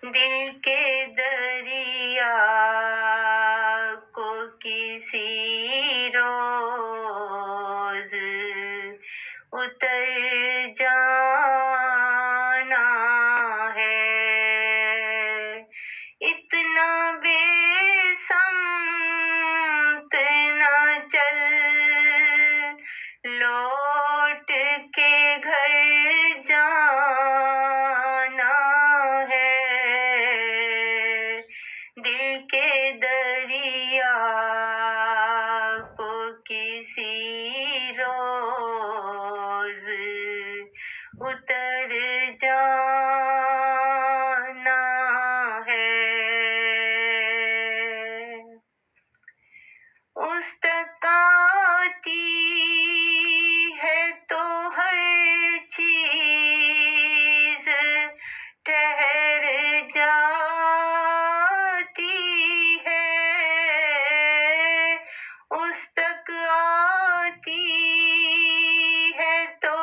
دل کے دریا کو کسی روز اتر جانا ہے، اتنا بے سمت نہ چل، لوٹ کے گھر جانا ہے، دل کے دریا کو کسی روز اتر جانا ہے۔ اس تک آتی ہے تو ہر چیز ٹھہر جاتی ہے، اس تک آتی ہے تو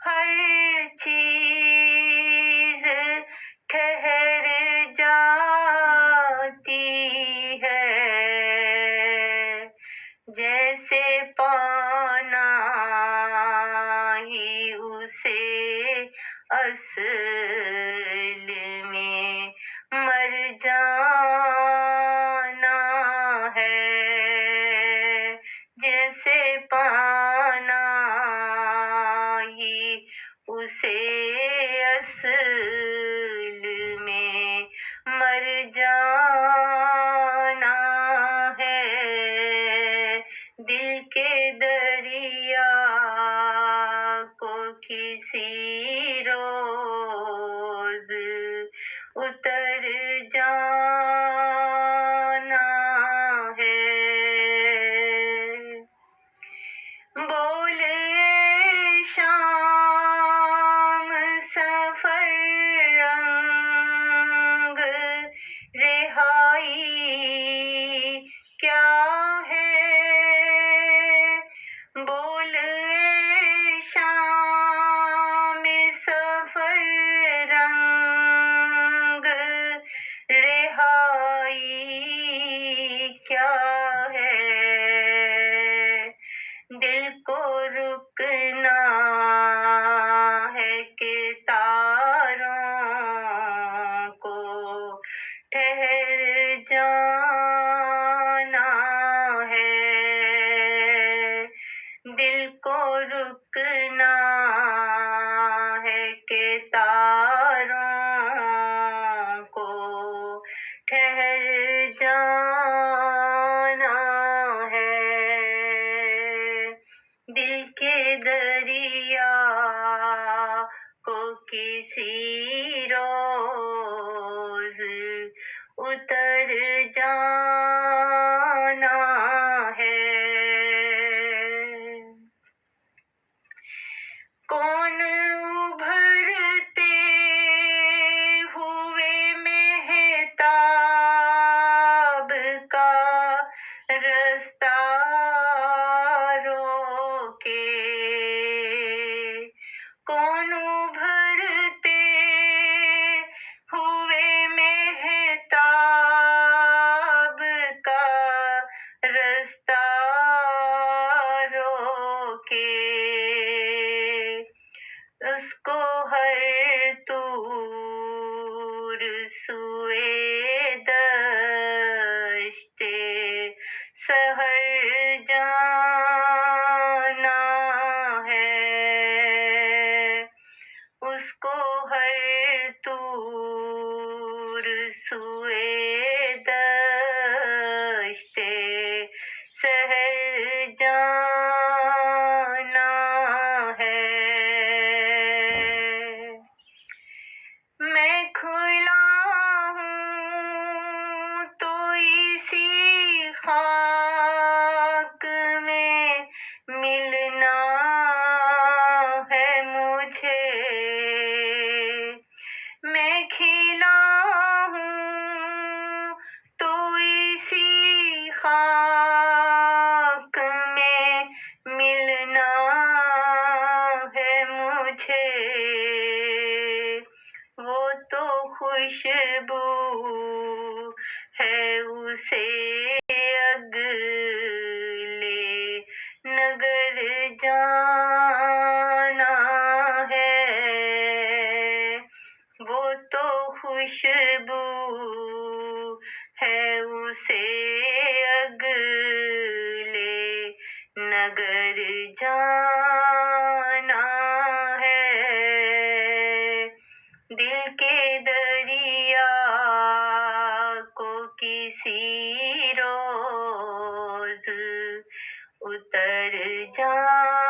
ہر چیز ٹھہر جاتی ہے، جیسے پانا ہی اسے اصل میں مر جانا ہے، جیسے پانا ہی اسے اصل میں مر جانا ہے، دل کے دریا کو کسی روز اتر جانا ہے۔ بول اے شام سفر رنگ رہائی کیا ہے، بول اے شام سفر رنگ رہائی کیا ہے، دل کو رکنا ہے کہ تاروں کو ٹھہر جانا ہے، دل کو رکنا ہے کہ تاروں کو ٹھہر جانا ہے، دل کے دریا کو کسی روز اتر جانا ہے۔ کون ابھرتے ہوئے مہتاب کا رستہ روکے، کون ابھرتے ہوئے مہتاب کا رستہ روکے، اس کو ہر طور سوئے دشتے سحر جانا ہے، اس کو ہر طور سوئے دشتے سحر جانا ہے، میں کھلا ہوں تو اسی خاک میں ملنا ہے مجھے، میں کھلا ہوں خوشبو ہے اسے اگلے نگر جانا ہے، وہ تو خوشبو ہے اسے اگلے نگر جانا ہے، دل کے دریا کو کسی روز اتر جانا